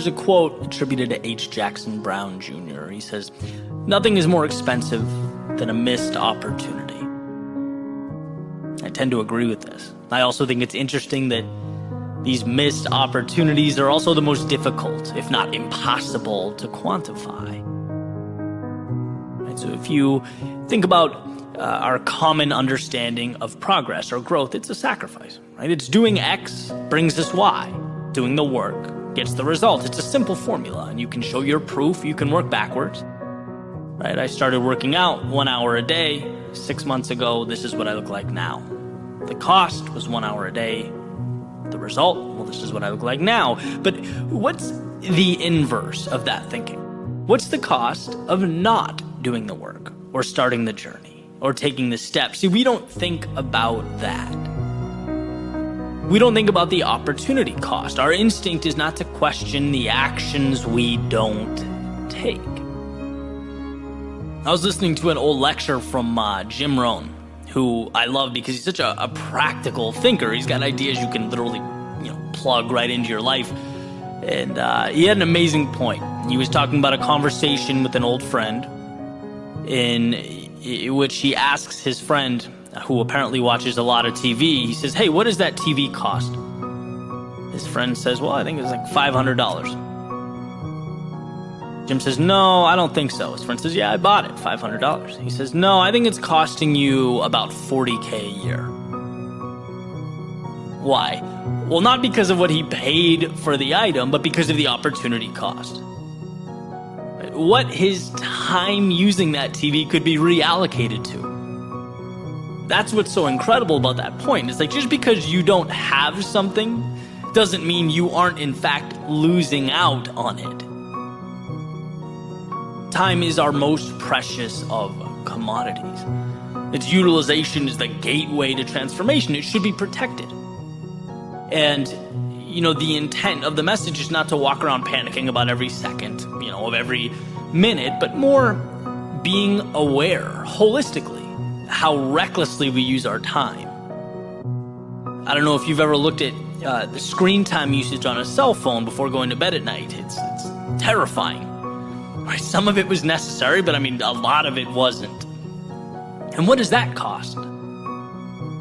There's a quote attributed to H. Jackson Brown Jr. He says, "Nothing is more expensive than a missed opportunity." I tend to agree with this. I also think it's interesting that these missed opportunities are also the most difficult, if not impossible, to quantify. Right? So if you think about our common understanding of progress or growth, it's a sacrifice, right? It's doing X brings us Y. Doing the work gets the result. It's a simple formula, and you can show your proof. You can work backwards, right? I started working out 1 hour a day 6 months ago. This is what I look like now. The cost was 1 hour a day. The result, well, this is what I look like now. But what's the inverse of that thinking? What's the cost of not doing the work or starting the journey or taking the steps? See, we don't think about that. We don't think about the opportunity cost. Our instinct is not to question the actions we don't take. I was listening to an old lecture from Jim Rohn, who I love because he's such a practical thinker. He's got ideas you can literally, plug right into your life. And he had an amazing point. He was talking about a conversation with an old friend in which he asks his friend, who apparently watches a lot of TV, he says, "Hey, what does that TV cost?" His friend says, "Well, I think it's like $500. Jim says, "No, I don't think so." His friend says, "Yeah, I bought it, $500. He says, "No, I think it's costing you about $40K a year." Why? Well, not because of what he paid for the item, but because of the opportunity cost. What his time using that TV could be reallocated to. That's what's so incredible about that point. It's like, just because you don't have something doesn't mean you aren't in fact losing out on it. Time is our most precious of commodities. Its utilization is the gateway to transformation. It should be protected. And, the intent of the message is not to walk around panicking about every second, of every minute, but more being aware holistically how recklessly we use our time. I don't know if you've ever looked at the screen time usage on a cell phone before going to bed at night. It's terrifying. Right? Some of it was necessary, but a lot of it wasn't. And what does that cost?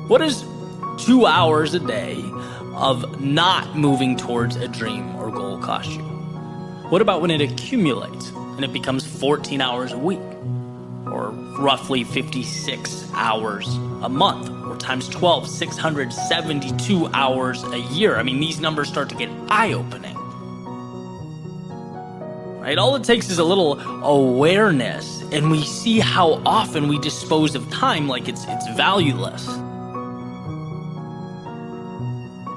What does 2 hours a day of not moving towards a dream or goal cost you? What about when it accumulates and it becomes 14 hours a week, or roughly 56 hours a month, or times 12, 672 hours a year? These numbers start to get eye-opening. Right? All it takes is a little awareness, and we see how often we dispose of time like it's valueless.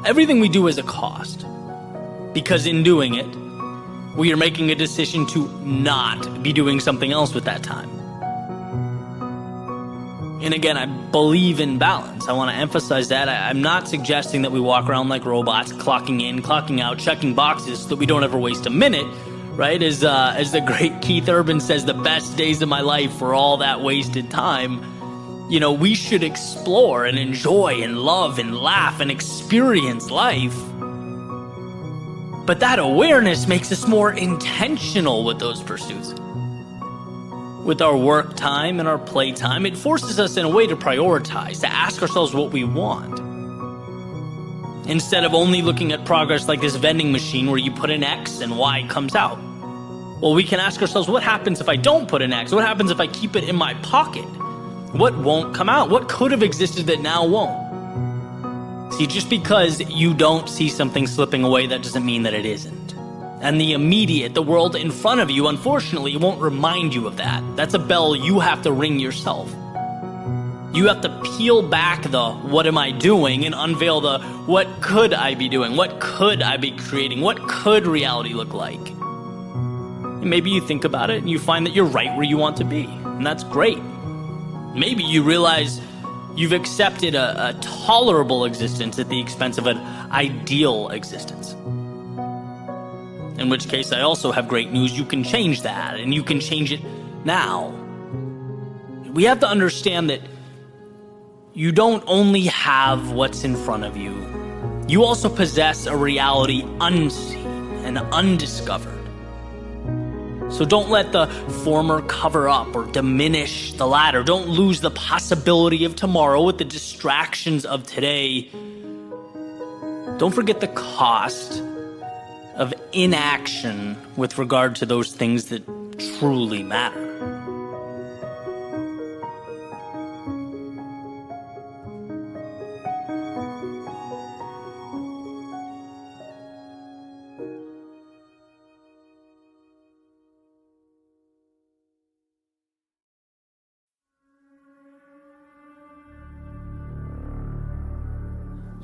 Everything we do has a cost, because in doing it, we are making a decision to not be doing something else with that time. And again, I believe in balance. I want to emphasize that. I'm not suggesting that we walk around like robots, clocking in, clocking out, checking boxes so that we don't ever waste a minute, right? As the great Keith Urban says, the best days of my life were all that wasted time. We should explore and enjoy and love and laugh and experience life. But that awareness makes us more intentional with those pursuits. With our work time and our play time, it forces us in a way to prioritize, to ask ourselves what we want. Instead of only looking at progress like this vending machine where you put an X and Y comes out. Well, we can ask ourselves, what happens if I don't put an X? What happens if I keep it in my pocket? What won't come out? What could have existed that now won't? See, just because you don't see something slipping away, that doesn't mean that it isn't. And the immediate, the world in front of you, unfortunately, won't remind you of that. That's a bell you have to ring yourself. You have to peel back the what am I doing and unveil the what could I be doing? What could I be creating? What could reality look like? And maybe you think about it and you find that you're right where you want to be. And that's great. Maybe you realize you've accepted a tolerable existence at the expense of an ideal existence. In which case, I also have great news. You can change that, and you can change it now. We have to understand that you don't only have what's in front of you. You also possess a reality unseen. and undiscovered. So don't let the former cover up or diminish the latter. Don't lose the possibility of tomorrow with the distractions of today. Don't forget the cost of inaction with regard to those things that truly matter.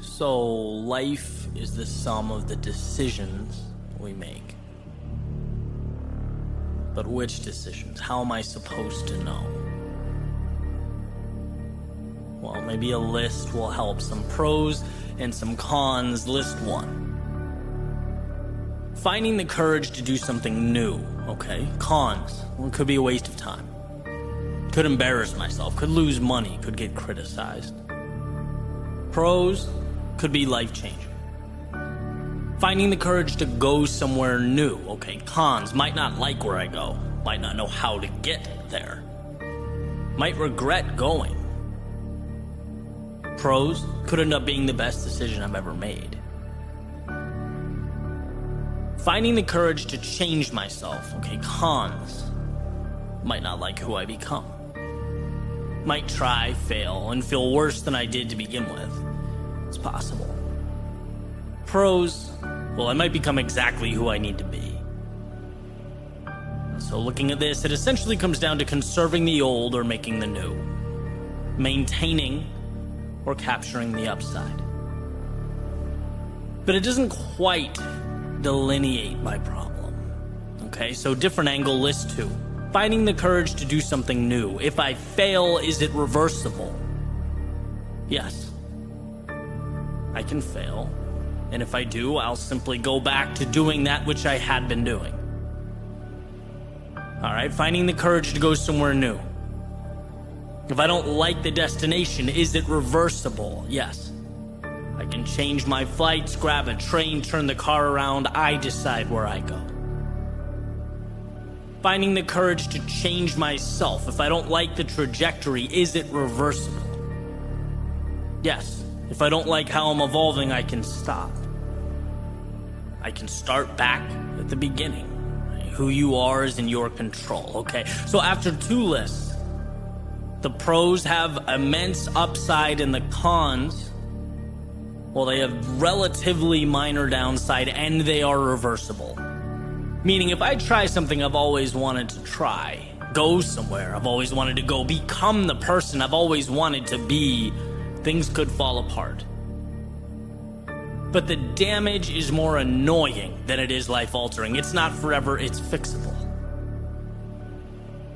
So, life is the sum of the decisions we make. But which decisions? How am I supposed to know? Well, maybe a list will help. Some pros and some cons. List one. Finding the courage to do something new, okay? Cons. Well, it could be a waste of time. Could embarrass myself. Could lose money. Could get criticized. Pros. Could be life-changing. Finding the courage to go somewhere new. Okay, cons. Might not like where I go. Might not know how to get there. Might regret going. Pros. Could end up being the best decision I've ever made. Finding the courage to change myself. Okay, cons. Might not like who I become. Might try, fail, and feel worse than I did to begin with. It's possible. Pros, well, I might become exactly who I need to be. So looking at this, it essentially comes down to conserving the old or making the new. Maintaining or capturing the upside. But it doesn't quite delineate my problem. Okay, so different angle, list two. Finding the courage to do something new. If I fail, is it reversible? Yes. I can fail, and if I do, I'll simply go back to doing that which I had been doing. Alright, finding the courage to go somewhere new. If I don't like the destination, is it reversible? Yes. I can change my flights, grab a train, turn the car around, I decide where I go. Finding the courage to change myself. If I don't like the trajectory, is it reversible? Yes. If I don't like how I'm evolving, I can stop. I can start back at the beginning. Who you are is in your control, okay? So after two lists, the pros have immense upside and the cons, well, they have relatively minor downside and they are reversible. Meaning if I try something I've always wanted to try, go somewhere I've always wanted to go, become the person I've always wanted to be, things could fall apart. But the damage is more annoying than it is life-altering. It's not forever, it's fixable.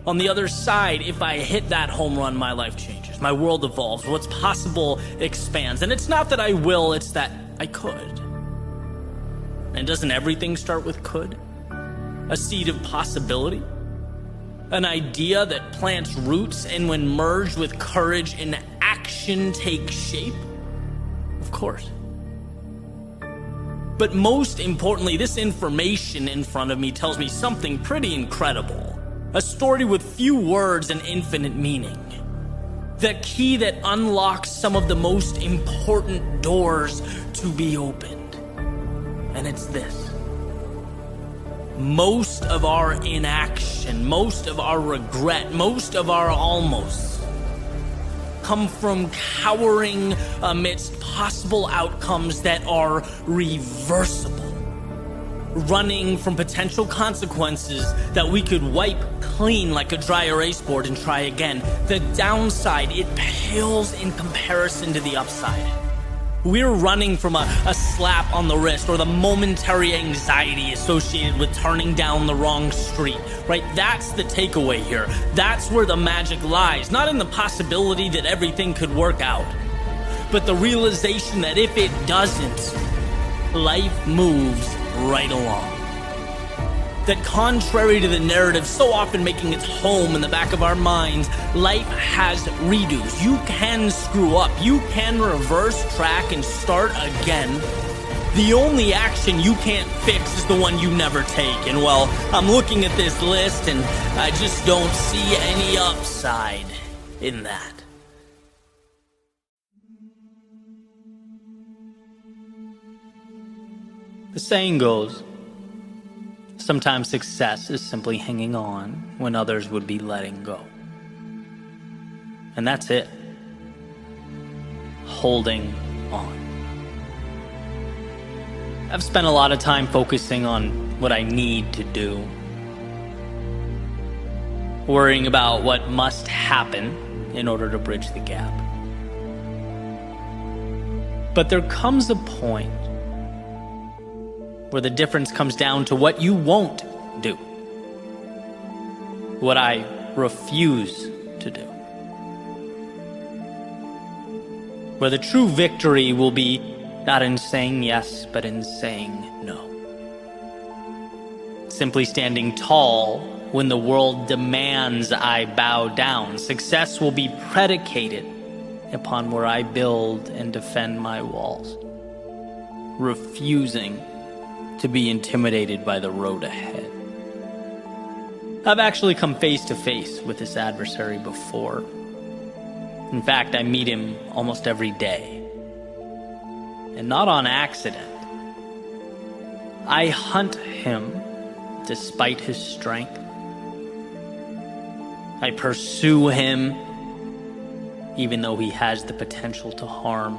On the other side, if I hit that home run, my life changes. My world evolves. What's possible expands. And it's not that I will, it's that I could. And doesn't everything start with could? A seed of possibility? An idea that plants roots and when merged with courage and action takes shape? Of course. But most importantly, this information in front of me tells me something pretty incredible. A story with few words and infinite meaning. The key that unlocks some of the most important doors to be opened. And it's this. Most of our inaction, most of our regret, most of our almosts come from cowering amidst possible outcomes that are reversible. Running from potential consequences that we could wipe clean like a dry erase board and try again. The downside, it pales in comparison to the upside. We're running from a slap on the wrist or the momentary anxiety associated with turning down the wrong street, right? That's the takeaway here. That's where the magic lies, not in the possibility that everything could work out, but the realization that if it doesn't, life moves right along. That contrary to the narrative so often making its home in the back of our minds, life has redos. You can screw up. You can reverse track and start again. The only action you can't fix is the one you never take. And well, I'm looking at this list and I just don't see any upside in that. The saying goes, sometimes success is simply hanging on when others would be letting go. And that's it. Holding on. I've spent a lot of time focusing on what I need to do, worrying about what must happen in order to bridge the gap. But there comes a point where the difference comes down to what you won't do, what I refuse to do, where the true victory will be not in saying yes, but in saying no. Simply standing tall when the world demands I bow down. Success will be predicated upon where I build and defend my walls, refusing to be intimidated by the road ahead. I've actually come face to face with this adversary before. In fact, I meet him almost every day. And not on accident. I hunt him despite his strength. I pursue him even though he has the potential to harm.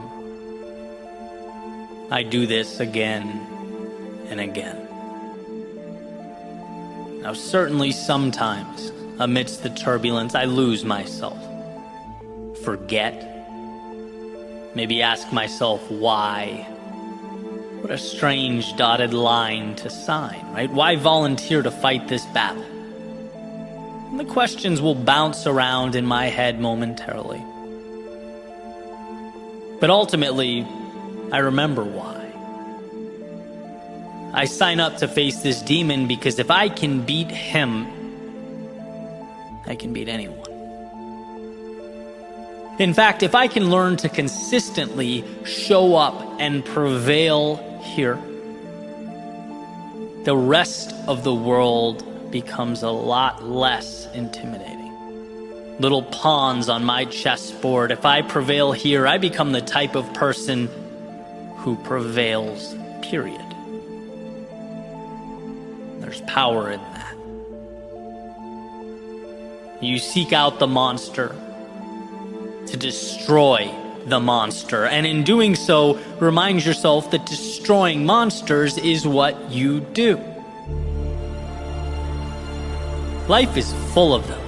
I do this again and again. Now, certainly sometimes, amidst the turbulence, I lose myself, forget, maybe ask myself why. What a strange dotted line to sign, right? Why volunteer to fight this battle? And the questions will bounce around in my head momentarily. But ultimately, I remember why. I sign up to face this demon because if I can beat him, I can beat anyone. In fact, if I can learn to consistently show up and prevail here, the rest of the world becomes a lot less intimidating. Little pawns on my chessboard. If I prevail here, I become the type of person who prevails, period. There's power in that. You seek out the monster to destroy the monster, and in doing so, remind yourself that destroying monsters is what you do. Life is full of them.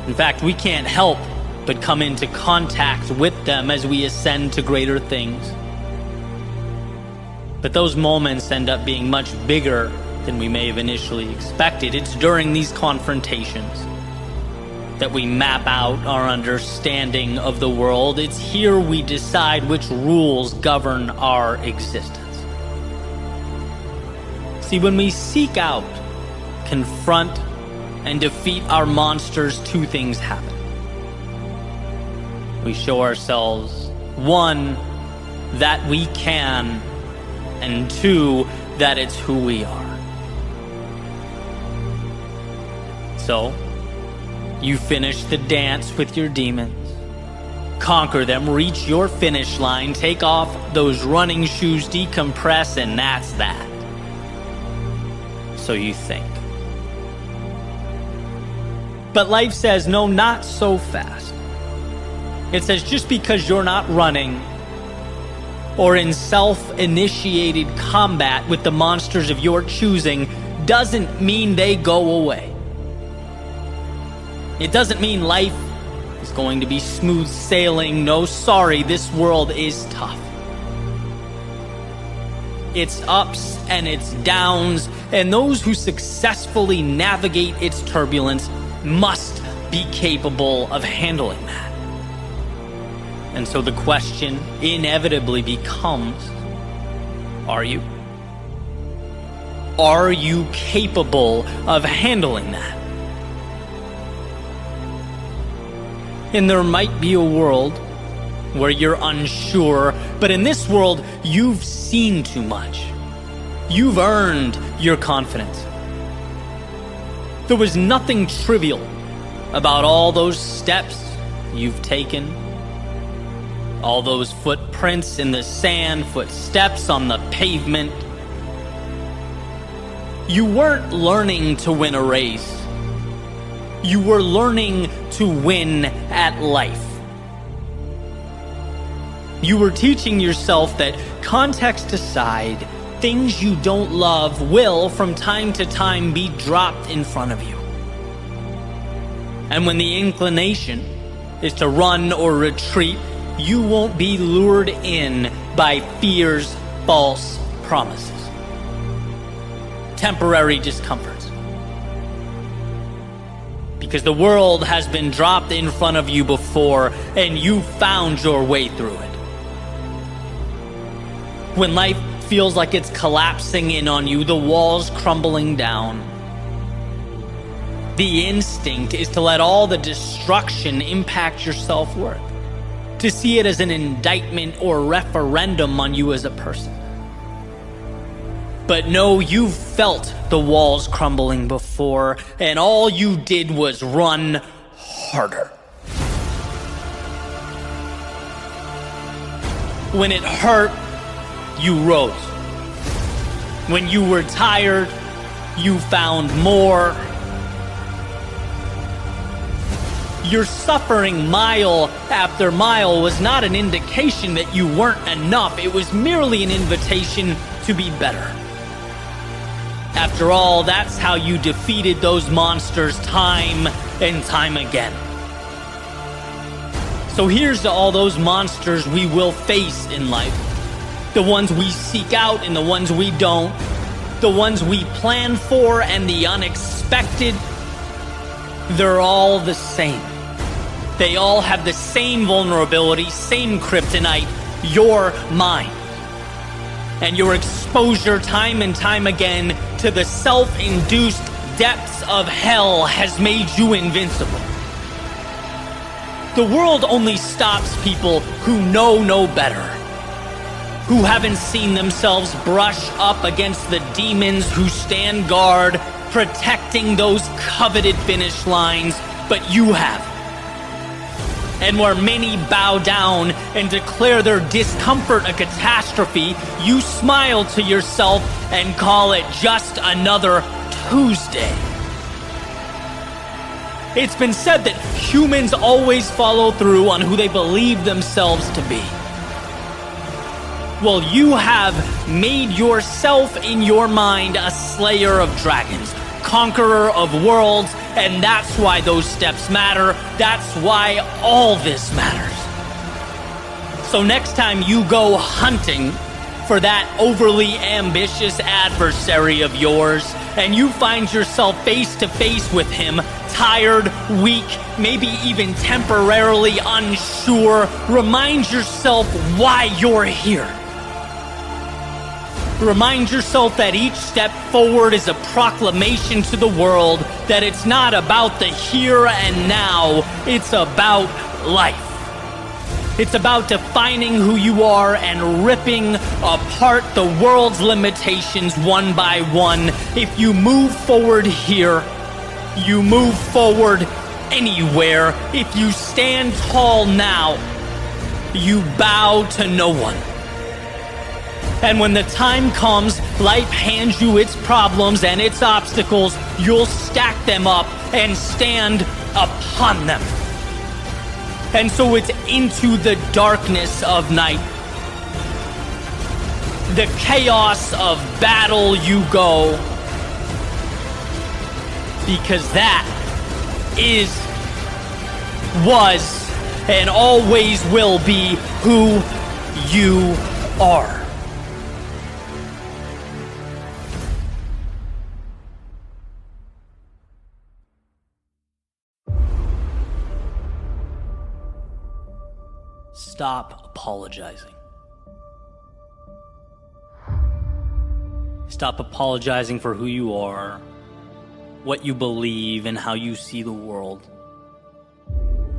In fact, we can't help but come into contact with them as we ascend to greater things. But those moments end up being much bigger than we may have initially expected. It's during these confrontations that we map out our understanding of the world. It's here we decide which rules govern our existence. See, when we seek out, confront, and defeat our monsters, two things happen. We show ourselves, one, that we can, and two, that it's who we are. So, you finish the dance with your demons, conquer them, reach your finish line, take off those running shoes, decompress, and that's that. So you think. But life says, no, not so fast. It says just because you're not running or in self-initiated combat with the monsters of your choosing doesn't mean they go away. It doesn't mean life is going to be smooth sailing. No, sorry, this world is tough. It's ups and it's downs, and those who successfully navigate its turbulence must be capable of handling that. And so the question inevitably becomes, are you? Are you capable of handling that? And there might be a world where you're unsure, but in this world, you've seen too much. You've earned your confidence. There was nothing trivial about all those steps you've taken, all those footprints in the sand, footsteps on the pavement. You weren't learning to win a race. You were learning to win at life. You were teaching yourself that, context aside, things you don't love will, from time to time, be dropped in front of you. And when the inclination is to run or retreat, you won't be lured in by fear's false promises, temporary discomforts. Because the world has been dropped in front of you before, and you found your way through it. When life feels like it's collapsing in on you, the walls crumbling down, the instinct is to let all the destruction impact your self-worth, to see it as an indictment or referendum on you as a person. But no, you've felt the walls crumbling before, and all you did was run harder. When it hurt, you rose. When you were tired, you found more. Your suffering mile after mile was not an indication that you weren't enough. It was merely an invitation to be better. After all, that's how you defeated those monsters time and time again. So here's to all those monsters we will face in life. The ones we seek out and the ones we don't. The ones we plan for and the unexpected. They're all the same. They all have the same vulnerability, same kryptonite, your mind. And your exposure time and time again to the self-induced depths of hell has made you invincible. The world only stops people who know no better, who haven't seen themselves brush up against the demons who stand guard, protecting those coveted finish lines, but you have. And where many bow down and declare their discomfort a catastrophe, you smile to yourself and call it just another Tuesday. It's been said that humans always follow through on who they believe themselves to be. Well, you have made yourself in your mind a slayer of dragons, conqueror of worlds, and that's why those steps matter. That's why all this matters. So next time you go hunting for that overly ambitious adversary of yours, and you find yourself face to face with him, tired, weak, maybe even temporarily unsure, remind yourself why you're here. Remind yourself that each step forward is a proclamation to the world that it's not about the here and now, it's about life. It's about defining who you are and ripping apart the world's limitations one by one. If you move forward here, you move forward anywhere. If you stand tall now, you bow to no one. And when the time comes, life hands you its problems and its obstacles, you'll stack them up and stand upon them. And so it's into the darkness of night, the chaos of battle you go, because that is, was, and always will be who you are. Stop apologizing. Stop apologizing for who you are, what you believe, and how you see the world.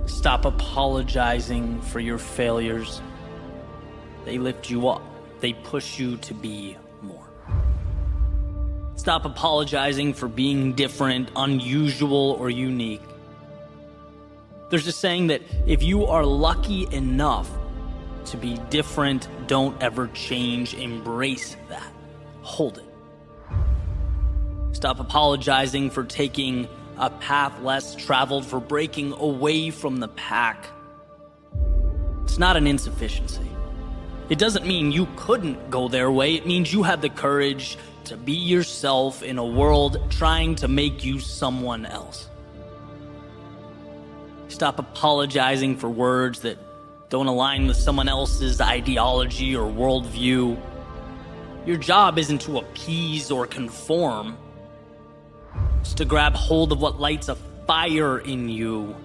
Stop apologizing for your failures. They lift you up. They push you to be more. Stop apologizing for being different, unusual, or unique. There's a saying that if you are lucky enough to be different, don't ever change. Embrace that. Hold it. Stop apologizing for taking a path less traveled, for breaking away from the pack. It's not an insufficiency. It doesn't mean you couldn't go their way. It means you have the courage to be yourself in a world trying to make you someone else. Stop apologizing for words that don't align with someone else's ideology or worldview. Your job isn't to appease or conform. It's to grab hold of what lights a fire in you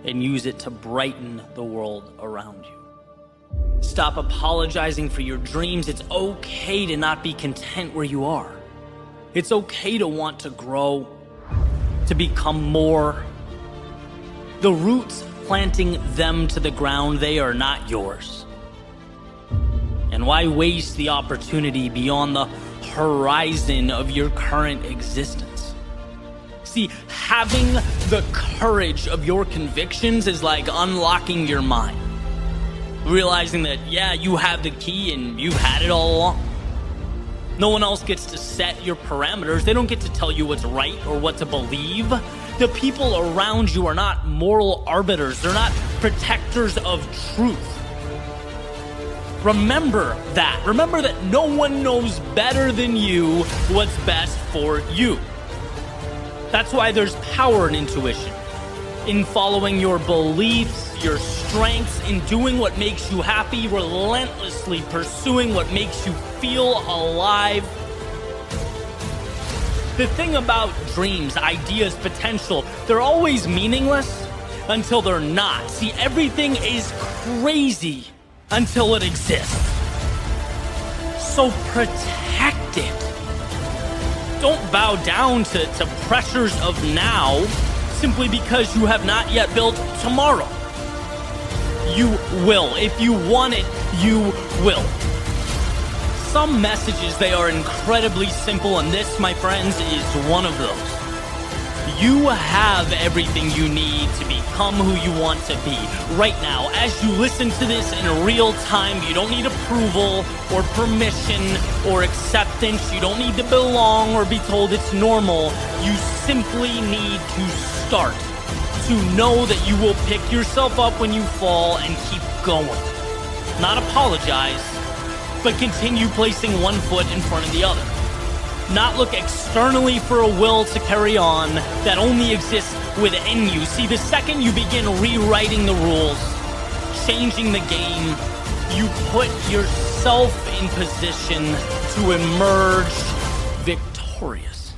and use it to brighten the world around you. Stop apologizing for your dreams. It's okay to not be content where you are. It's okay to want to grow, to become more. The roots planting them to the ground, they are not yours. And why waste the opportunity beyond the horizon of your current existence? See, having the courage of your convictions is like unlocking your mind. Realizing that, yeah, you have the key and you've had it all along. No one else gets to set your parameters. They don't get to tell you what's right or what to believe. The people around you are not moral arbiters. They're not protectors of truth. Remember that. Remember that no one knows better than you what's best for you. That's why there's power in intuition, in following your beliefs, your strengths, in doing what makes you happy, relentlessly pursuing what makes you feel alive. The thing about dreams, ideas, potential, they're always meaningless until they're not. See, everything is crazy until it exists. So protect it. Don't bow down to pressures of now simply because you have not yet built tomorrow. You will. If you want it, you will. Some messages, they are incredibly simple, and this, my friends, is one of those. You have everything you need to become who you want to be. Right now, as you listen to this in real time, you don't need approval or permission or acceptance. You don't need to belong or be told it's normal. You simply need to start, to know that you will pick yourself up when you fall and keep going. Not apologize, but continue placing one foot in front of the other. Not look externally for a will to carry on that only exists within you. See, the second you begin rewriting the rules, changing the game, you put yourself in position to emerge victorious.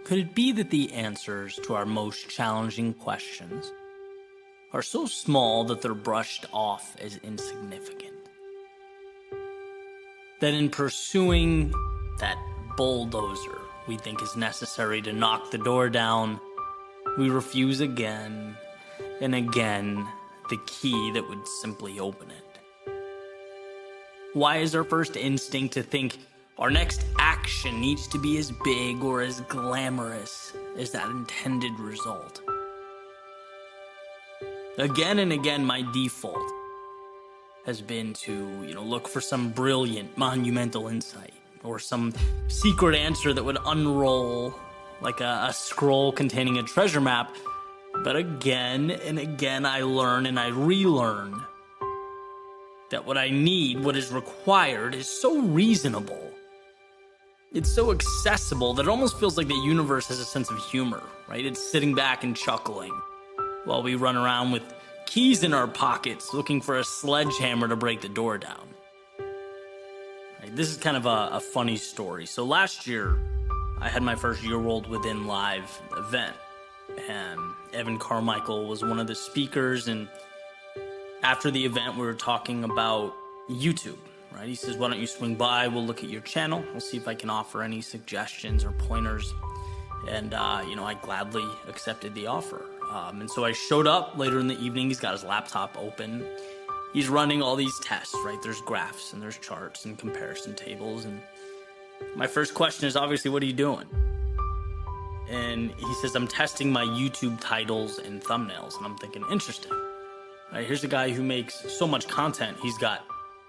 Could it be that the answers to our most challenging questions are so small that they're brushed off as insignificant? That in pursuing that bulldozer we think is necessary to knock the door down, we refuse again and again the key that would simply open it? Why is our first instinct to think our next action needs to be as big or as glamorous as that intended result? Again and again, my default has been to, look for some brilliant, monumental insight or some secret answer that would unroll like a scroll containing a treasure map. But again and again, I learn and I relearn that what I need, what is required, is so reasonable. It's so accessible that it almost feels like the universe has a sense of humor, right? It's sitting back and chuckling while we run around with keys in our pockets looking for a sledgehammer to break the door down. Right, this is kind of a funny story. So last year, I had my first Your World Within live event, and Evan Carmichael was one of the speakers, and after the event, we were talking about YouTube, right? He says, why don't you swing by, we'll look at your channel, we'll see if I can offer any suggestions or pointers, and I gladly accepted the offer. And so I showed up later in the evening. He's got his laptop open. He's running all these tests, right? There's graphs and there's charts and comparison tables. And my first question is obviously, what are you doing? And he says, I'm testing my YouTube titles and thumbnails. And I'm thinking, interesting. Right, here's a guy who makes so much content. He's got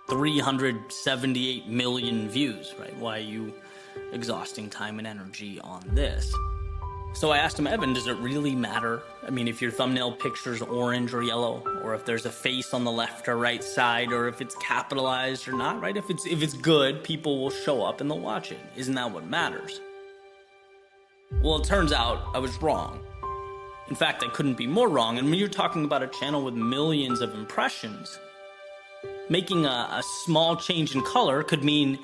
378 million views, right? Why are you exhausting time and energy on this? So I asked him, Evan, does it really matter? I mean, if your thumbnail picture's orange or yellow, or if there's a face on the left or right side, or if it's capitalized or not, right? If it's good, people will show up and they'll watch it. Isn't that what matters? Well, it turns out I was wrong. In fact, I couldn't be more wrong. And when you're talking about a channel with millions of impressions, making a small change in color could mean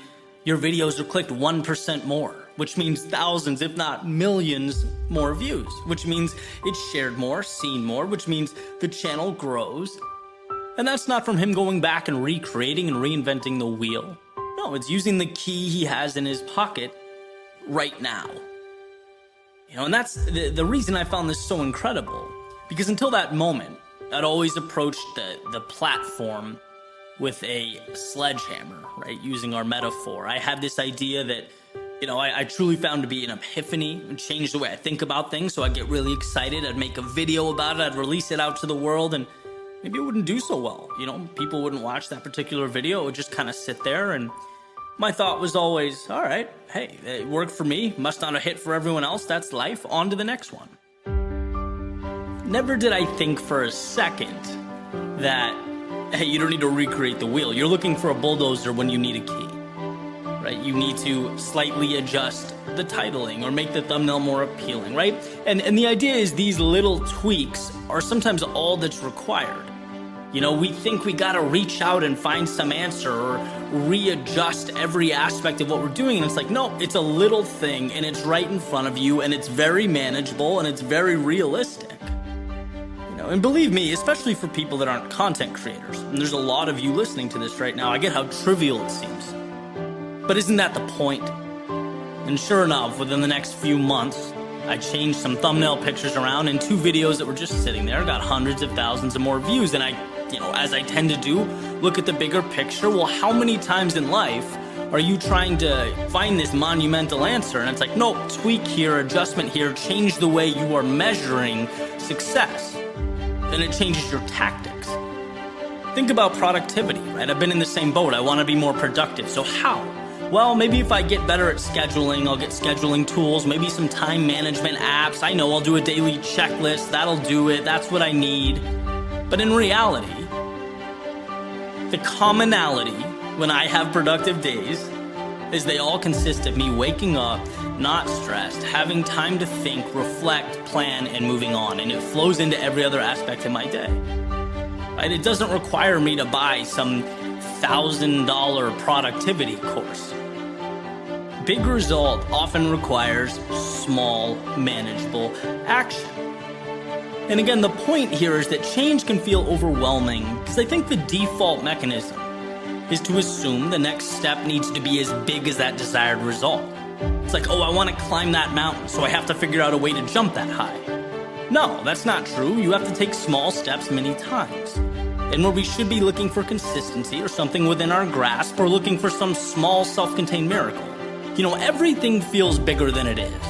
your videos are clicked 1% more, which means thousands, if not millions, more views, which means it's shared more, seen more, which means the channel grows. And that's not from him going back and recreating and reinventing the wheel. No, it's using the key he has in his pocket right now. And that's the reason I found this so incredible, because until that moment, I'd always approached the platform with a sledgehammer, right? Using our metaphor. I had this idea that, I truly found to be an epiphany and changed the way I think about things. So I'd get really excited. I'd make a video about it. I'd release it out to the world, and maybe it wouldn't do so well. People wouldn't watch that particular video. It would just kind of sit there. And my thought was always, all right, hey, it worked for me. Must not have hit for everyone else. That's life. On to the next one. Never did I think for a second that, hey, you don't need to recreate the wheel. You're looking for a bulldozer when you need a key, right? You need to slightly adjust the titling or make the thumbnail more appealing, right? And the idea is these little tweaks are sometimes all that's required. We think we gotta reach out and find some answer or readjust every aspect of what we're doing. And it's like, no, it's a little thing and it's right in front of you and it's very manageable and it's very realistic. And believe me, especially for people that aren't content creators, and there's a lot of you listening to this right now, I get how trivial it seems. But isn't that the point? And sure enough, within the next few months, I changed some thumbnail pictures around, and 2 videos that were just sitting there got hundreds of thousands of more views. And I, as I tend to do, look at the bigger picture. Well, how many times in life are you trying to find this monumental answer? And it's like, no, tweak here, adjustment here, change the way you are measuring success. And it changes your tactics. Think about productivity, right? I've been in the same boat. I want to be more productive. So how? Well, maybe if I get better at scheduling, I'll get scheduling tools, maybe some time management apps. I know I'll do a daily checklist. That'll do it. That's what I need. But in reality, the commonality when I have productive days is they all consist of me waking up, not stressed, having time to think, reflect, plan, and moving on. And it flows into every other aspect of my day. Right? It doesn't require me to buy some $1,000 productivity course. Big result often requires small, manageable action. And again, the point here is that change can feel overwhelming because I think the default mechanism is to assume the next step needs to be as big as that desired result. It's like, oh, I want to climb that mountain, so I have to figure out a way to jump that high. No, that's not true. You have to take small steps many times. And where we should be looking for consistency or something within our grasp or looking for some small self-contained miracle, everything feels bigger than it is.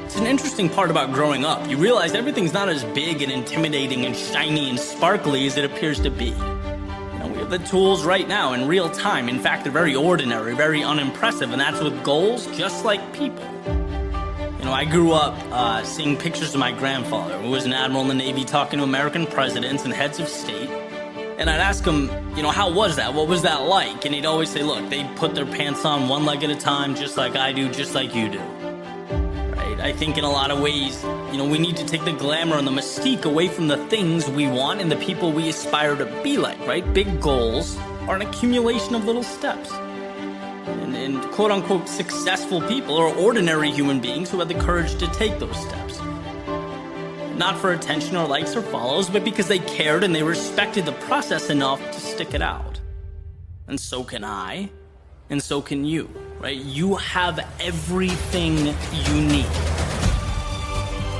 It's an interesting part about growing up. You realize everything's not as big and intimidating and shiny and sparkly as it appears to be. We have the tools right now in real time. In fact, they're very ordinary, very unimpressive, and that's with goals just like people. I grew up seeing pictures of my grandfather, who was an admiral in the Navy, talking to American presidents and heads of state. And I'd ask him, how was that? What was that like? And he'd always say, look, they put their pants on one leg at a time, just like I do, just like you do. Right? I think in a lot of ways, we need to take the glamour and the mystique away from the things we want and the people we aspire to be like, right? Big goals are an accumulation of little steps. and quote-unquote successful people are ordinary human beings who had the courage to take those steps. Not for attention or likes or follows, but because they cared and they respected the process enough to stick it out. And so can I, and so can you, right? You have everything you need.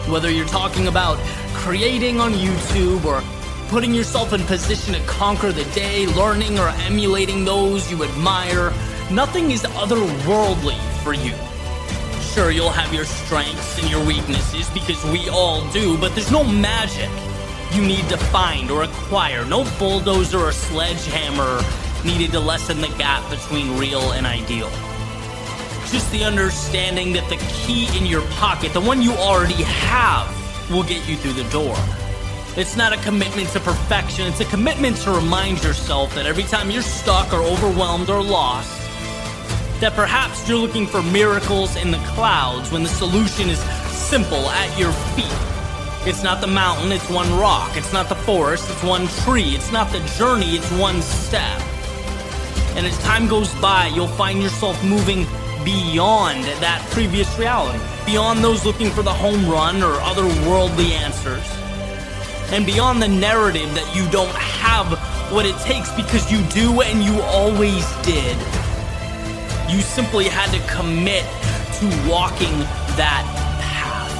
Whether you're talking about creating on YouTube or putting yourself in position to conquer the day, learning or emulating those you admire, nothing is otherworldly for you. Sure, you'll have your strengths and your weaknesses because we all do, but there's no magic you need to find or acquire, no bulldozer or sledgehammer needed to lessen the gap between real and ideal. Just the understanding that the key in your pocket, the one you already have, will get you through the door. It's not a commitment to perfection, it's a commitment to remind yourself that every time you're stuck or overwhelmed or lost, that perhaps you're looking for miracles in the clouds when the solution is simple at your feet. It's not the mountain, it's one rock. It's not the forest, it's one tree. It's not the journey, it's one step. And as time goes by, you'll find yourself moving beyond that previous reality, beyond those looking for the home run or otherworldly answers, and beyond the narrative that you don't have what it takes because you do and you always did. You simply had to commit to walking that path.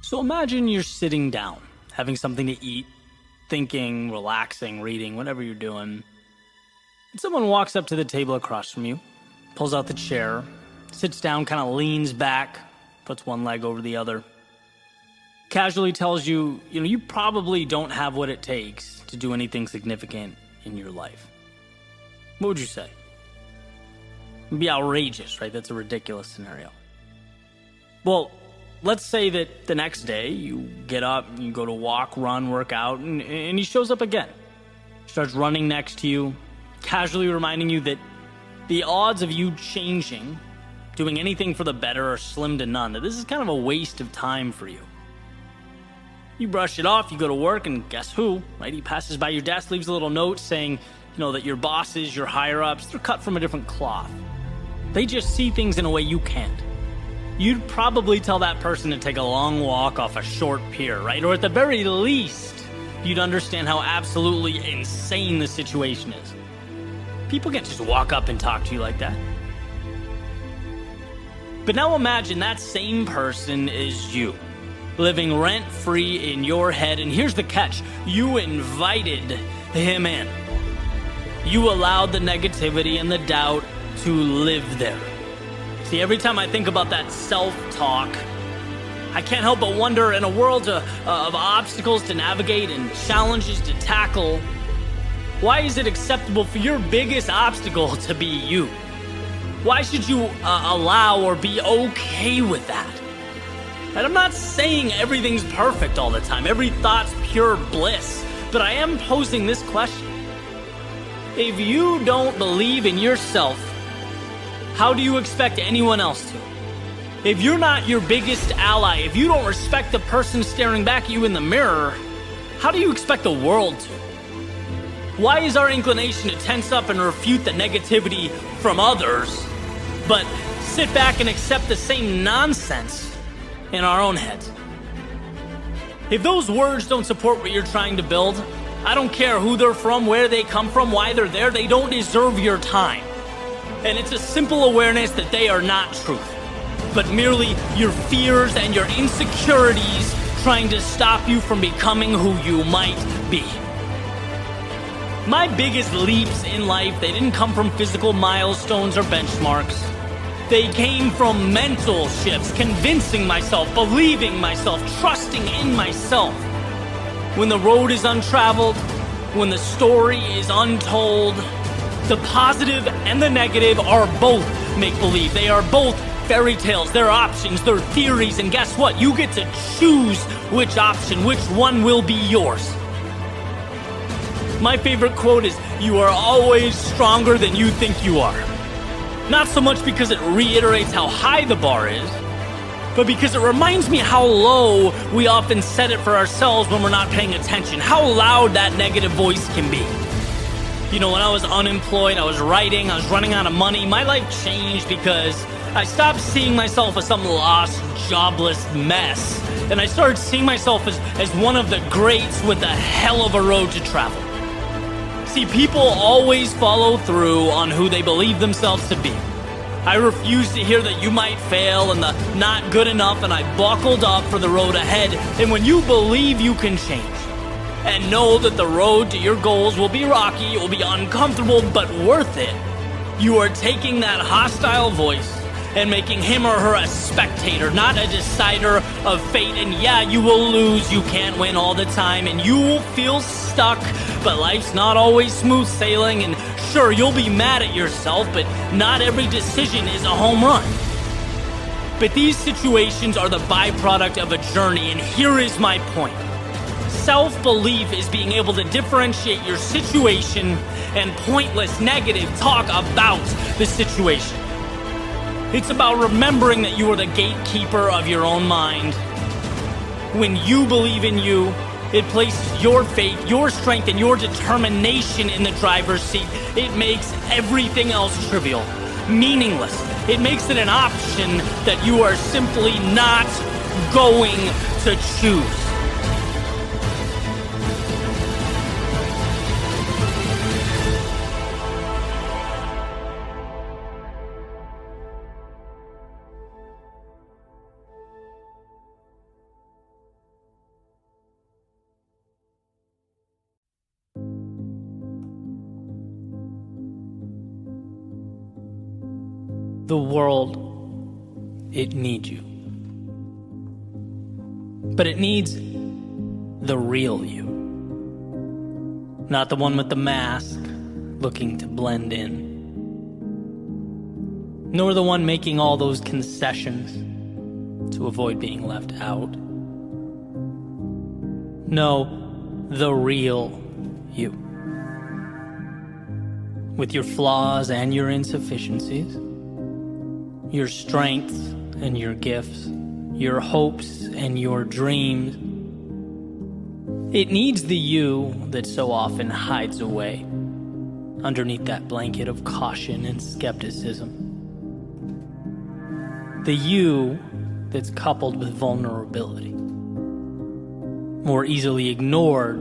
So imagine you're sitting down, having something to eat, thinking, relaxing, reading, whatever you're doing. And someone walks up to the table across from you, pulls out the chair, sits down, kind of leans back, puts one leg over the other, casually tells you, you probably don't have what it takes to do anything significant in your life. What would you say? It'd be outrageous, right? That's a ridiculous scenario. Well, let's say that the next day you get up, you go to walk, run, work out, and he shows up again. Starts running next to you, casually reminding you that the odds of you changing, doing anything for the better, are slim to none, that this is kind of a waste of time for you. You brush it off, you go to work, and guess who, right? He passes by your desk, leaves a little note saying, that your bosses, your higher-ups, they're cut from a different cloth. They just see things in a way you can't. You'd probably tell that person to take a long walk off a short pier, right? Or at the very least, you'd understand how absolutely insane the situation is. People can't just walk up and talk to you like that. But now imagine that same person is you, living rent-free in your head, and here's the catch. You invited him in. You allowed the negativity and the doubt to live there. See, every time I think about that self-talk, I can't help but wonder, in a world of obstacles to navigate and challenges to tackle, why is it acceptable for your biggest obstacle to be you? Why should you allow or be okay with that? And I'm not saying everything's perfect all the time, every thought's pure bliss, but I am posing this question. If you don't believe in yourself, how do you expect anyone else to? If you're not your biggest ally, if you don't respect the person staring back at you in the mirror, how do you expect the world to? Why is our inclination to tense up and refute the negativity from others, but sit back and accept the same nonsense in our own heads? If those words don't support what you're trying to build, I don't care who they're from, where they come from, why they're there, they don't deserve your time. And it's a simple awareness that they are not truth, but merely your fears and your insecurities trying to stop you from becoming who you might be. My biggest leaps in life, they didn't come from physical milestones or benchmarks. They came from mental shifts, convincing myself, believing myself, trusting in myself. When the road is untraveled, when the story is untold, the positive and the negative are both make-believe. They are both fairy tales, they're options, they're theories, and guess what? You get to choose which option, which one will be yours. My favorite quote is, "You are always stronger than you think you are." Not so much because it reiterates how high the bar is, but because it reminds me how low we often set it for ourselves when we're not paying attention, how loud that negative voice can be. You know, when I was unemployed, I was writing, I was running out of money, my life changed because I stopped seeing myself as some lost, jobless mess, and I started seeing myself as one of the greats with a hell of a road to travel. See, people always follow through on who they believe themselves to be. I refused to hear that you might fail and the not good enough, and I buckled up for the road ahead. And when you believe you can change and know that the road to your goals will be rocky, it will be uncomfortable, but worth it, you are taking that hostile voice and making him or her a spectator, not a decider of fate. And yeah, you will lose, you can't win all the time, and you will feel stuck, but life's not always smooth sailing, and sure, you'll be mad at yourself, but not every decision is a home run. But these situations are the byproduct of a journey, and here is my point. Self-belief is being able to differentiate your situation and pointless negative talk about the situation. It's about remembering that you are the gatekeeper of your own mind. When you believe in you, it places your faith, your strength, and your determination in the driver's seat. It makes everything else trivial, meaningless. It makes it an option that you are simply not going to choose. The world, it needs you. But it needs the real you. Not the one with the mask, looking to blend in. Nor the one making all those concessions to avoid being left out. No, the real you. With your flaws and your insufficiencies, your strengths and your gifts, your hopes and your dreams. It needs the you that so often hides away underneath that blanket of caution and skepticism. The you that's coupled with vulnerability, more easily ignored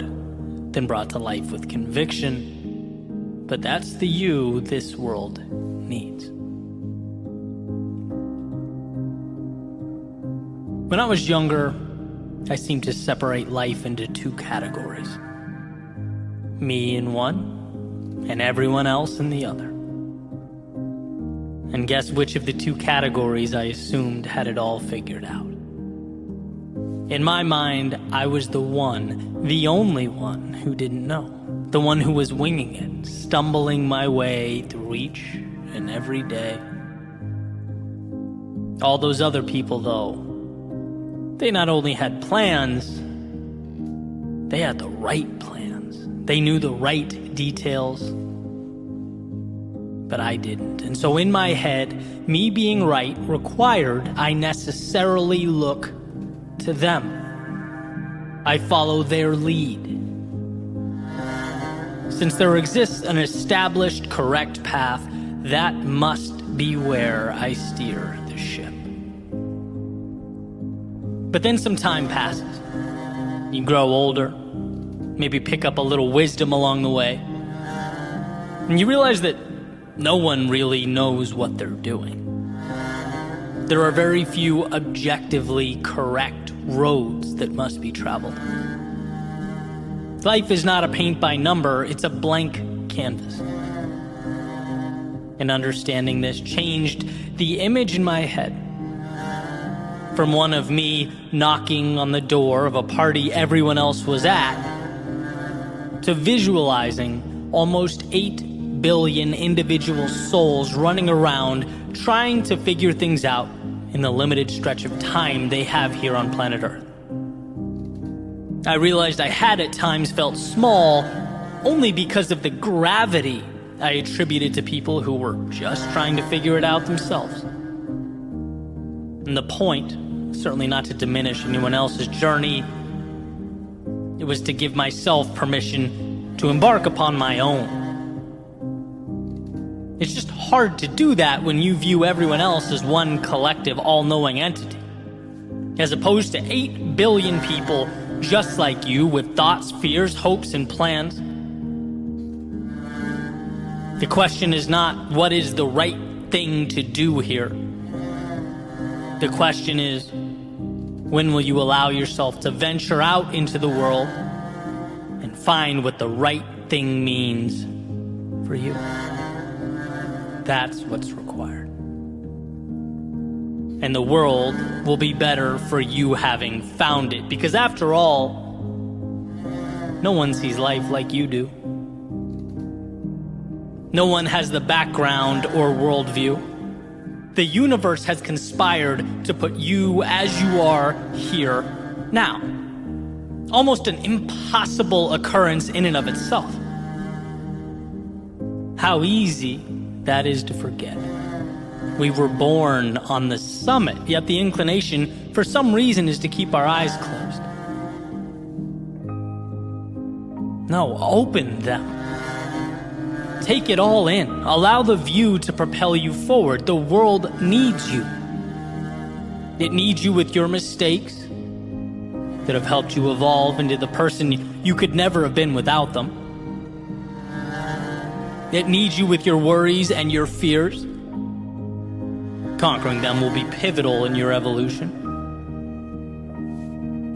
than brought to life with conviction, but that's the you this world needs. When I was younger, I seemed to separate life into two categories. Me in one, and everyone else in the other. And guess which of the two categories I assumed had it all figured out? In my mind, I was the one, the only one who didn't know. The one who was winging it, stumbling my way through each and every day. All those other people, though, they not only had plans, they had the right plans. They knew the right details, but I didn't. And so in my head, me being right required I necessarily look to them. I follow their lead. Since there exists an established correct path, that must be where I steer the ship. But then some time passes. You grow older, maybe pick up a little wisdom along the way, and you realize that no one really knows what they're doing. There are very few objectively correct roads that must be traveled. Life is not a paint by number, it's a blank canvas. And understanding this changed the image in my head. From one of me knocking on the door of a party everyone else was at, to visualizing almost 8 billion individual souls running around trying to figure things out in the limited stretch of time they have here on planet Earth. I realized I had at times felt small only because of the gravity I attributed to people who were just trying to figure it out themselves. And the point, certainly not to diminish anyone else's journey, it was to give myself permission to embark upon my own. It's just hard to do that when you view everyone else as one collective, all-knowing entity, as opposed to 8 billion people just like you with thoughts, fears, hopes, and plans. The question is not what is the right thing to do here. The question is, when will you allow yourself to venture out into the world and find what the right thing means for you? That's what's required. And the world will be better for you having found it, because after all, no one sees life like you do. No one has the background or worldview. The universe has conspired to put you as you are here now. Almost an impossible occurrence in and of itself. How easy that is to forget. We were born on the summit, yet the inclination, for some reason, is to keep our eyes closed. No, open them. Take it all in. Allow the view to propel you forward. The world needs you. It needs you with your mistakes that have helped you evolve into the person you could never have been without them. It needs you with your worries and your fears. Conquering them will be pivotal in your evolution.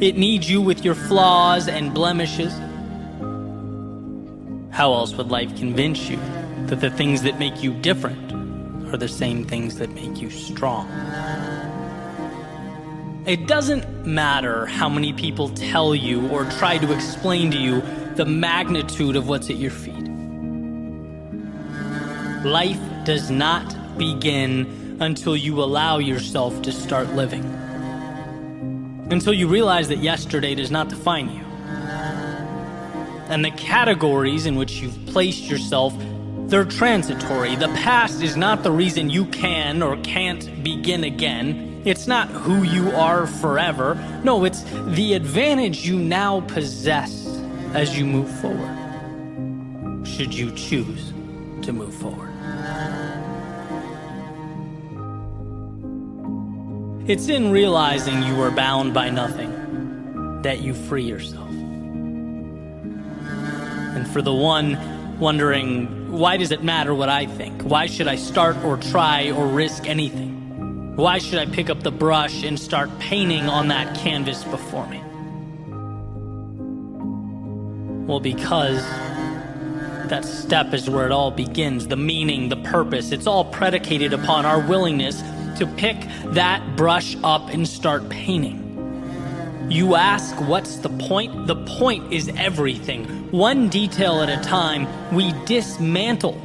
It needs you with your flaws and blemishes. How else would life convince you that the things that make you different are the same things that make you strong? It doesn't matter how many people tell you or try to explain to you the magnitude of what's at your feet. Life does not begin until you allow yourself to start living. Until you realize that yesterday does not define you. And the categories in which you've placed yourself, they're transitory. The past is not the reason you can or can't begin again. It's not who you are forever. No, it's the advantage you now possess as you move forward, should you choose to move forward. It's in realizing you are bound by nothing that you free yourself. And for the one wondering, why does it matter what I think? Why should I start or try or risk anything? Why should I pick up the brush and start painting on that canvas before me? Well, because that step is where it all begins. The meaning, the purpose, it's all predicated upon our willingness to pick that brush up and start painting. You ask, what's the point? The point is everything. One detail at a time, we dismantle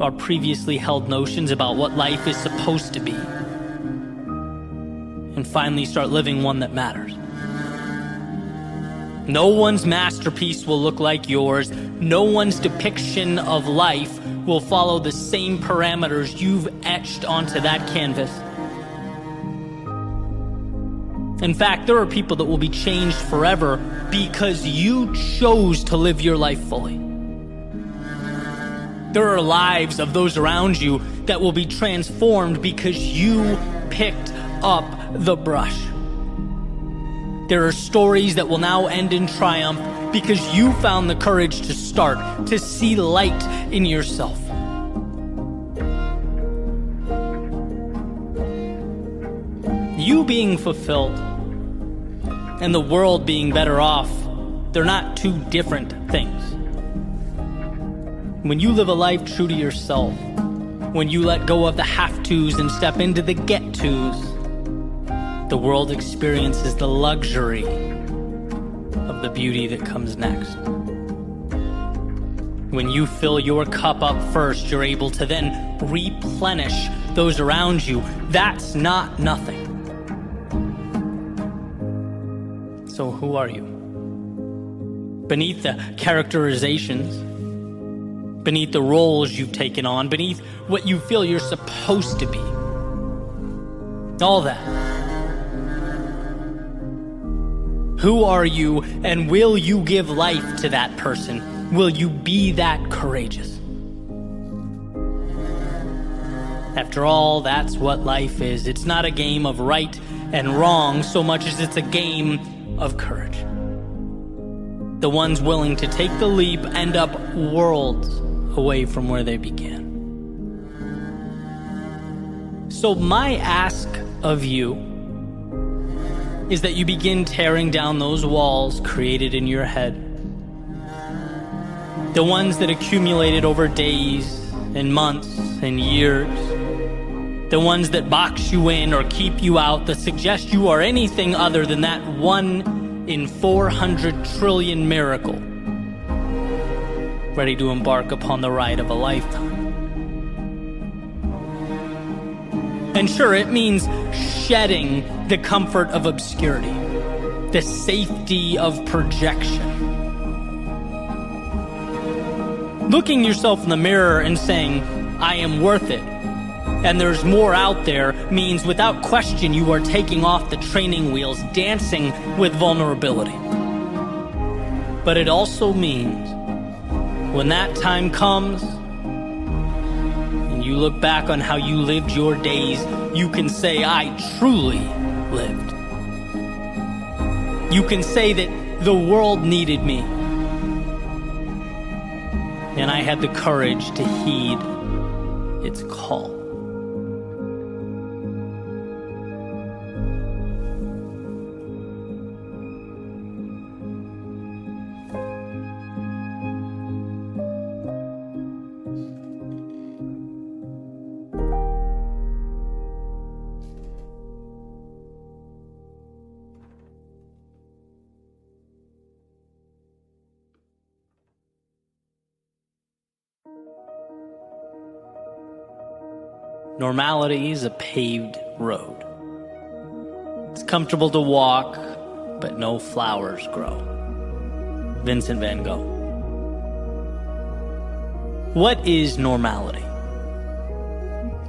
our previously held notions about what life is supposed to be and finally start living one that matters. No one's masterpiece will look like yours. No one's depiction of life will follow the same parameters you've etched onto that canvas. In fact, there are people that will be changed forever because you chose to live your life fully. There are lives of those around you that will be transformed because you picked up the brush. There are stories that will now end in triumph because you found the courage to start, to see light in yourself. You being fulfilled and the world being better off, they're not two different things. When you live a life true to yourself, when you let go of the have-tos and step into the get-tos, the world experiences the luxury of the beauty that comes next. When you fill your cup up first, you're able to then replenish those around you. That's not nothing. So who are you? Beneath the characterizations, beneath the roles you've taken on, beneath what you feel you're supposed to be, all that. Who are you, and will you give life to that person? Will you be that courageous? After all, that's what life is. It's not a game of right and wrong so much as it's a game of courage. The ones willing to take the leap end up worlds away from where they began. So my ask of you is that you begin tearing down those walls created in your head. The ones that accumulated over days and months and years. The ones that box you in or keep you out, that suggest you are anything other than that 1 in 400 trillion miracle, ready to embark upon the ride of a lifetime. And sure, it means shedding the comfort of obscurity, the safety of projection. Looking yourself in the mirror and saying, I am worth it, and there's more out there, means without question you are taking off the training wheels, dancing with vulnerability. But it also means when that time comes and you look back on how you lived your days, you can say, I truly lived. You can say that the world needed me, and I had the courage to heed its call. Normality is a paved road. It's comfortable to walk, but no flowers grow. Vincent van Gogh. What is normality?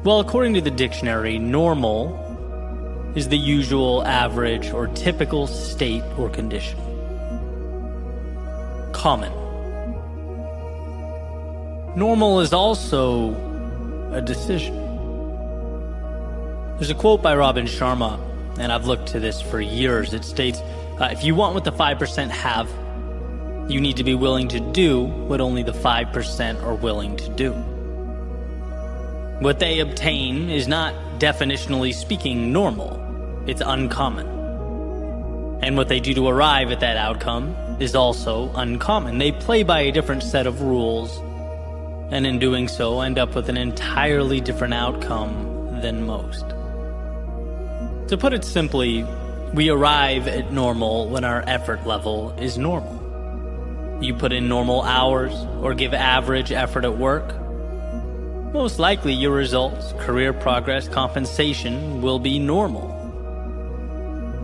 Well, according to the dictionary, normal is the usual, average, or typical state or condition. Common. Normal is also a decision. There's a quote by Robin Sharma, and I've looked to this for years. It states, if you want what the 5% have, you need to be willing to do what only the 5% are willing to do. What they obtain is not, definitionally speaking, normal. It's uncommon. And what they do to arrive at that outcome is also uncommon. They play by a different set of rules, and in doing so end up with an entirely different outcome than most. To put it simply, we arrive at normal when our effort level is normal. You put in normal hours or give average effort at work, most likely your results, career progress, compensation will be normal.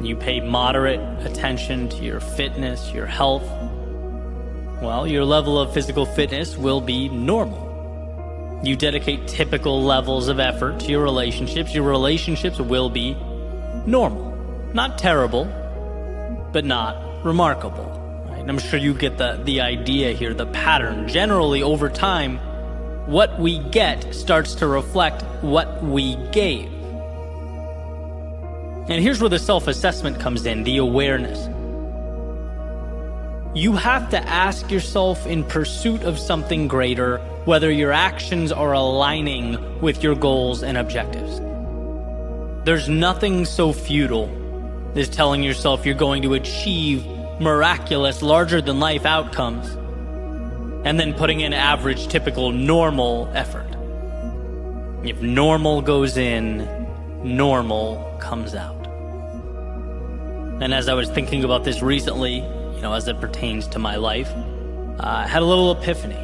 You pay moderate attention to your fitness, your health, well, your level of physical fitness will be normal. You dedicate typical levels of effort to your relationships will be normal. Not terrible, but not remarkable. Right? And I'm sure you get the idea here, the pattern. Generally, over time, what we get starts to reflect what we gave. And here's where the self-assessment comes in, the awareness. You have to ask yourself, in pursuit of something greater, whether your actions are aligning with your goals and objectives. There's nothing so futile as telling yourself you're going to achieve miraculous, larger-than-life outcomes, and then putting in average, typical, normal effort. If normal goes in, normal comes out. And as I was thinking about this recently, as it pertains to my life, I had a little epiphany.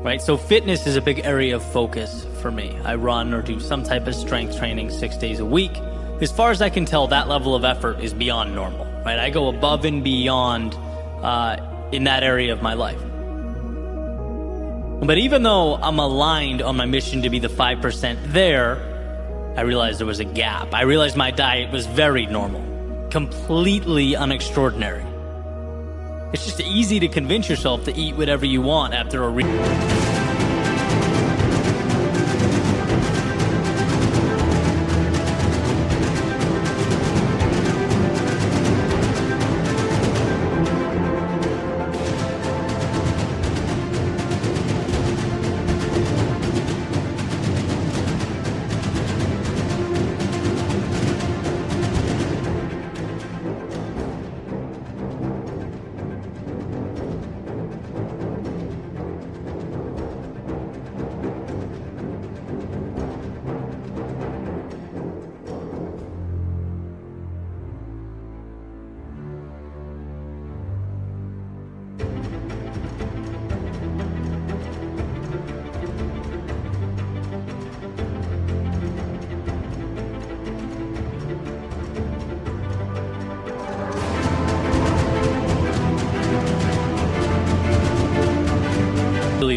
right? So fitness is a big area of focus for me. I run or do some type of strength training 6 days a week. As far as I can tell, that level of effort is beyond normal, right? I go above and beyond in that area of my life. But even though I'm aligned on my mission to be the 5% there, I realized there was a gap. I realized my diet was very normal, completely unextraordinary. It's just easy to convince yourself to eat whatever you want after a really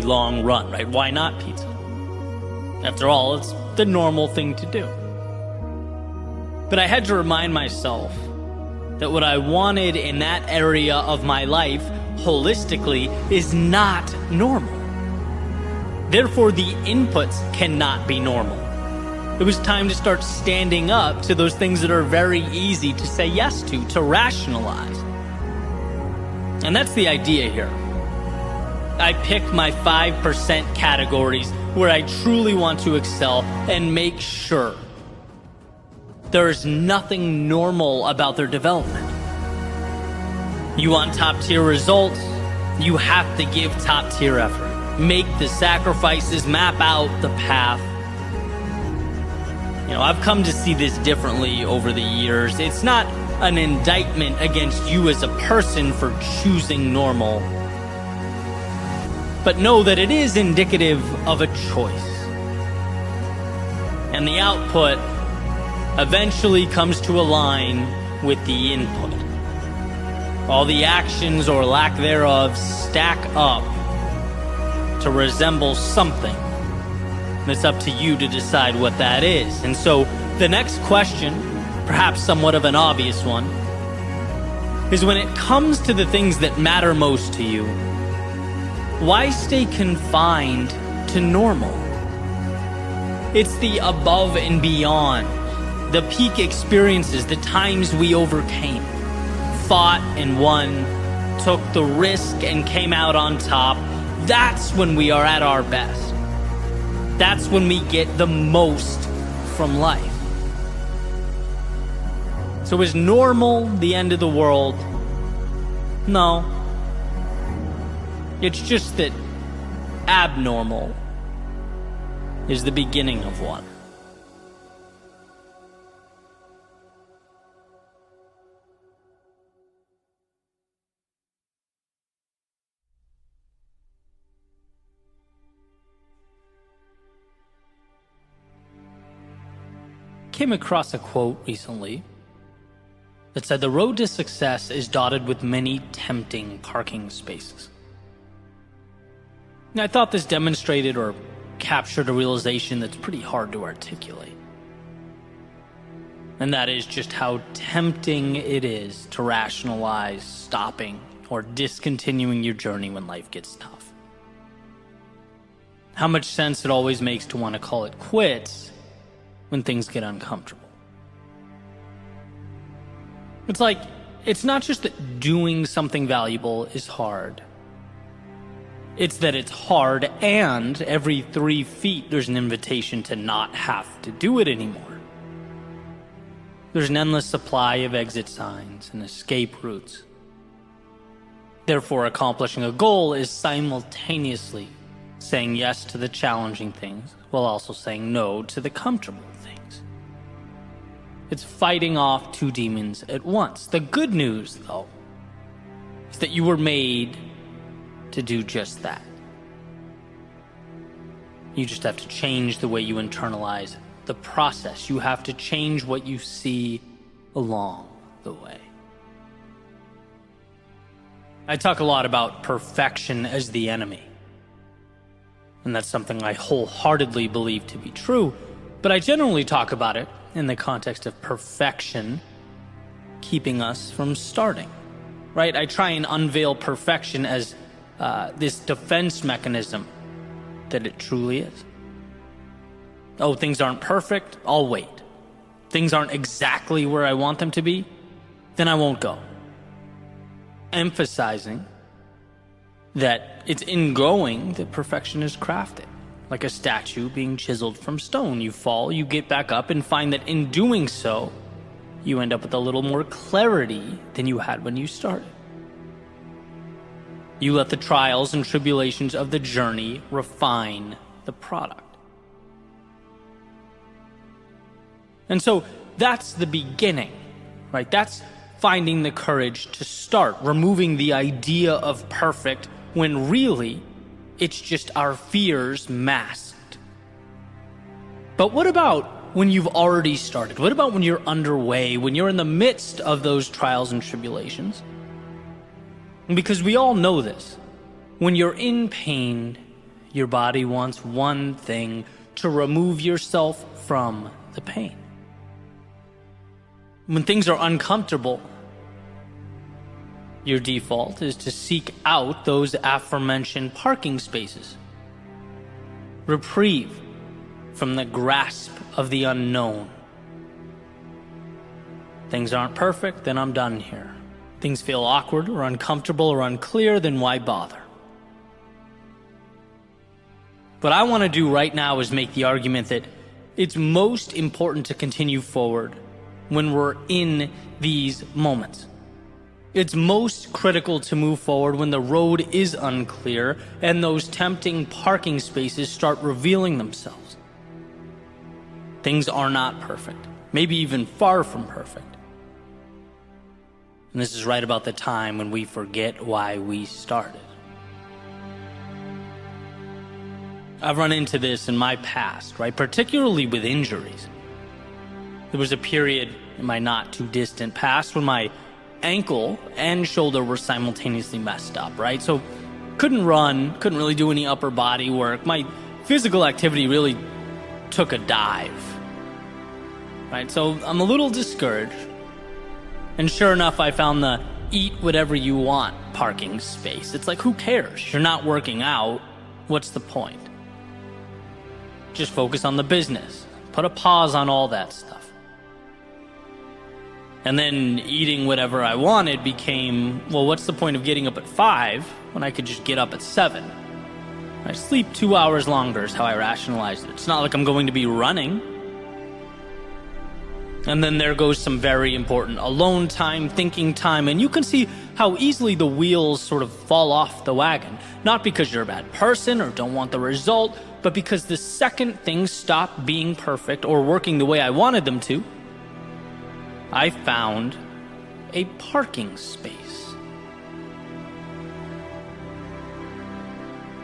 long run, right? Why not pizza? After all, it's the normal thing to do. But I had to remind myself that what I wanted in that area of my life, holistically, is not normal. Therefore, the inputs cannot be normal. It was time to start standing up to those things that are very easy to say yes to rationalize. And that's the idea here. I pick my 5% categories where I truly want to excel and make sure there is nothing normal about their development. You want top tier results? You have to give top tier effort. Make the sacrifices, map out the path. You know, I've come to see this differently over the years. It's not an indictment against you as a person for choosing normal, but know that it is indicative of a choice. And the output eventually comes to align with the input. All the actions or lack thereof stack up to resemble something. And it's up to you to decide what that is. And so the next question, perhaps somewhat of an obvious one, is when it comes to the things that matter most to you, why stay confined to normal? It's the above and beyond, the peak experiences, the times we overcame, fought and won, took the risk and came out on top. That's when we are at our best. That's when we get the most from life. So is normal the end of the world? No. It's just that abnormal is the beginning of one. Came across a quote recently that said the road to success is dotted with many tempting parking spaces. I thought this demonstrated or captured a realization that's pretty hard to articulate. And that is just how tempting it is to rationalize stopping or discontinuing your journey when life gets tough. How much sense it always makes to want to call it quits when things get uncomfortable. It's like, it's not just that doing something valuable is hard. It's that it's hard, and every 3 feet there's an invitation to not have to do it anymore. There's an endless supply of exit signs and escape routes. Therefore, accomplishing a goal is simultaneously saying yes to the challenging things while also saying no to the comfortable things. It's fighting off two demons at once. The good news, though, is that you were made to do just that. You just have to change the way you internalize the process. You have to change what you see along the way. I talk a lot about perfection as the enemy. And that's something I wholeheartedly believe to be true, but I generally talk about it in the context of perfection keeping us from starting, right? I try and unveil perfection as this defense mechanism that it truly is. Oh, things aren't perfect, I'll wait. Things aren't exactly where I want them to be, then I won't go. Emphasizing that it's in going that perfection is crafted. Like a statue being chiseled from stone. You fall, you get back up, and find that in doing so, you end up with a little more clarity than you had when you started. You let the trials and tribulations of the journey refine the product. And so that's the beginning, right? That's finding the courage to start, removing the idea of perfect when really it's just our fears masked. But what about when you've already started? What about when you're underway, when you're in the midst of those trials and tribulations? Because we all know this. When you're in pain, your body wants one thing: to remove yourself from the pain. When things are uncomfortable, your default is to seek out those aforementioned parking spaces. Reprieve from the grasp of the unknown. Things aren't perfect, then I'm done here. Things feel awkward or uncomfortable or unclear, then why bother? What I want to do right now is make the argument that it's most important to continue forward when we're in these moments. It's most critical to move forward when the road is unclear and those tempting parking spaces start revealing themselves. Things are not perfect, maybe even far from perfect. And this is right about the time when we forget why we started. I've run into this in my past, right? Particularly with injuries. There was a period in my not too distant past when my ankle and shoulder were simultaneously messed up, right? So couldn't run, couldn't really do any upper body work. My physical activity really took a dive, right? So I'm a little discouraged. And sure enough, I found the eat whatever you want parking space. It's like, who cares? You're not working out. What's the point? Just focus on the business. Put a pause on all that stuff. And then eating whatever I wanted became, well, what's the point of getting up at 5 when I could just get up at 7? I sleep 2 hours longer is how I rationalized it. It's not like I'm going to be running. And then there goes some very important alone time, thinking time, and you can see how easily the wheels sort of fall off the wagon. Not because you're a bad person or don't want the result, but because the second things stop being perfect or working the way I wanted them to, I found a parking space.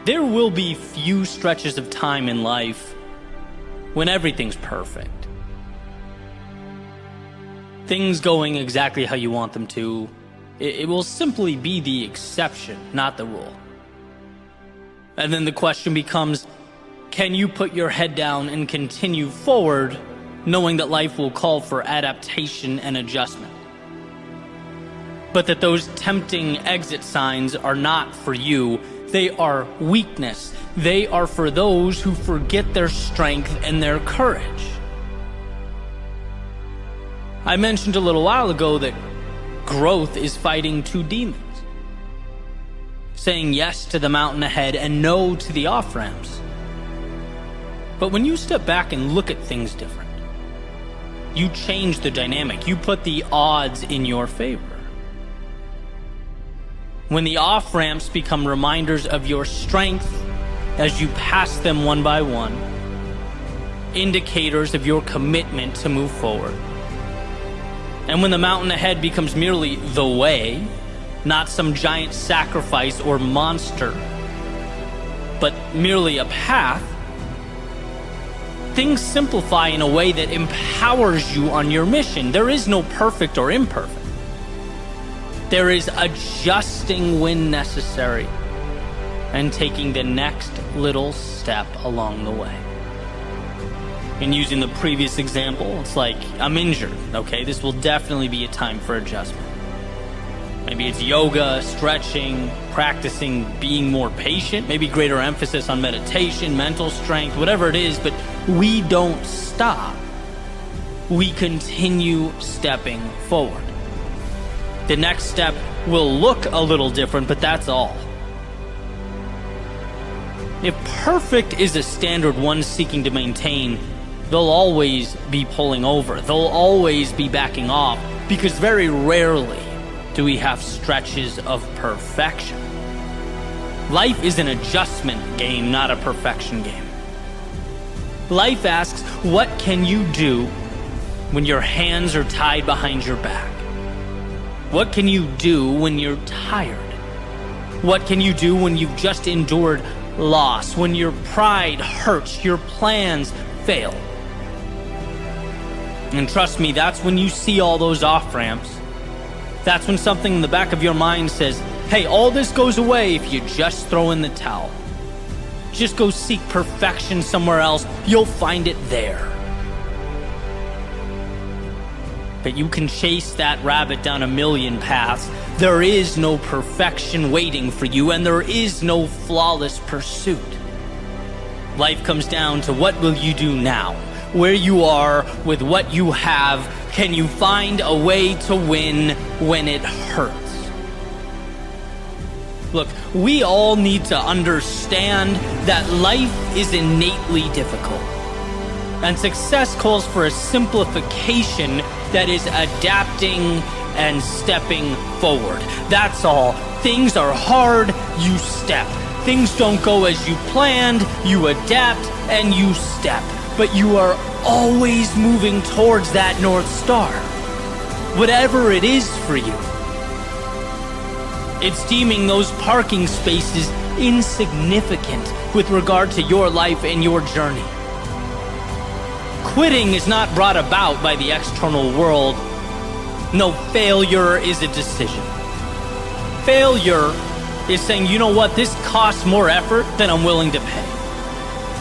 There will be few stretches of time in life when everything's perfect. Things going exactly how you want them to, it will simply be the exception, not the rule. And then the question becomes, can you put your head down and continue forward, knowing that life will call for adaptation and adjustment? But that those tempting exit signs are not for you. They are weakness. They are for those who forget their strength and their courage. I mentioned a little while ago that growth is fighting two demons. Saying yes to the mountain ahead and no to the off-ramps. But when you step back and look at things different, you change the dynamic. You put the odds in your favor. When the off-ramps become reminders of your strength as you pass them one by one, indicators of your commitment to move forward. And when the mountain ahead becomes merely the way, not some giant sacrifice or monster, but merely a path, things simplify in a way that empowers you on your mission. There is no perfect or imperfect. There is adjusting when necessary and taking the next little step along the way. And using the previous example, it's like I'm injured, okay? This will definitely be a time for adjustment. Maybe it's yoga, stretching, practicing being more patient, maybe greater emphasis on meditation, mental strength, whatever it is, but we don't stop. We continue stepping forward. The next step will look a little different, but that's all. If perfect is a standard one seeking to maintain, they'll always be pulling over. They'll always be backing off, because very rarely do we have stretches of perfection. Life is an adjustment game, not a perfection game. Life asks, what can you do when your hands are tied behind your back? What can you do when you're tired? What can you do when you've just endured loss, when your pride hurts, your plans fail? And trust me, that's when you see all those off-ramps. That's when something in the back of your mind says, hey, all this goes away if you just throw in the towel. Just go seek perfection somewhere else. You'll find it there. But you can chase that rabbit down a million paths. There is no perfection waiting for you, and there is no flawless pursuit. Life comes down to what will you do now? Where you are with what you have, can you find a way to win when it hurts? Look, we all need to understand that life is innately difficult. And success calls for a simplification that is adapting and stepping forward. That's all. Things are hard, you step. Things don't go as you planned, you adapt and you step. But you are always moving towards that North Star, whatever it is for you. It's deeming those parking spaces insignificant with regard to your life and your journey. Quitting is not brought about by the external world. No, failure is a decision. Failure is saying, you know what, this costs more effort than I'm willing to pay.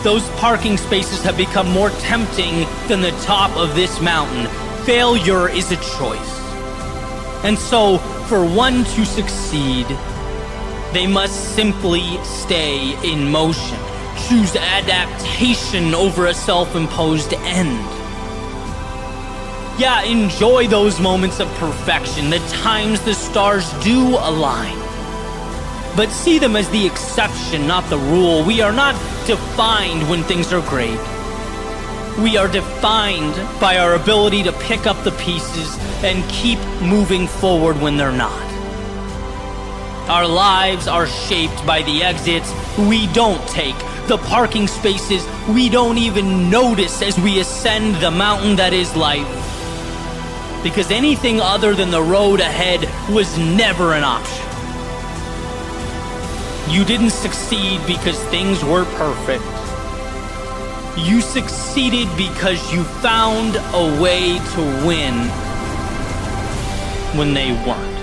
Those parking spaces have become more tempting than the top of this mountain. Failure is a choice. And so, for one to succeed, they must simply stay in motion. Choose adaptation over a self-imposed end. Yeah, enjoy those moments of perfection, the times the stars do align. But see them as the exception, not the rule. We are not defined when things are great. We are defined by our ability to pick up the pieces and keep moving forward when they're not. Our lives are shaped by the exits we don't take, the parking spaces we don't even notice as we ascend the mountain that is life. Because anything other than the road ahead was never an option. You didn't succeed because things were perfect. You succeeded because you found a way to win when they weren't.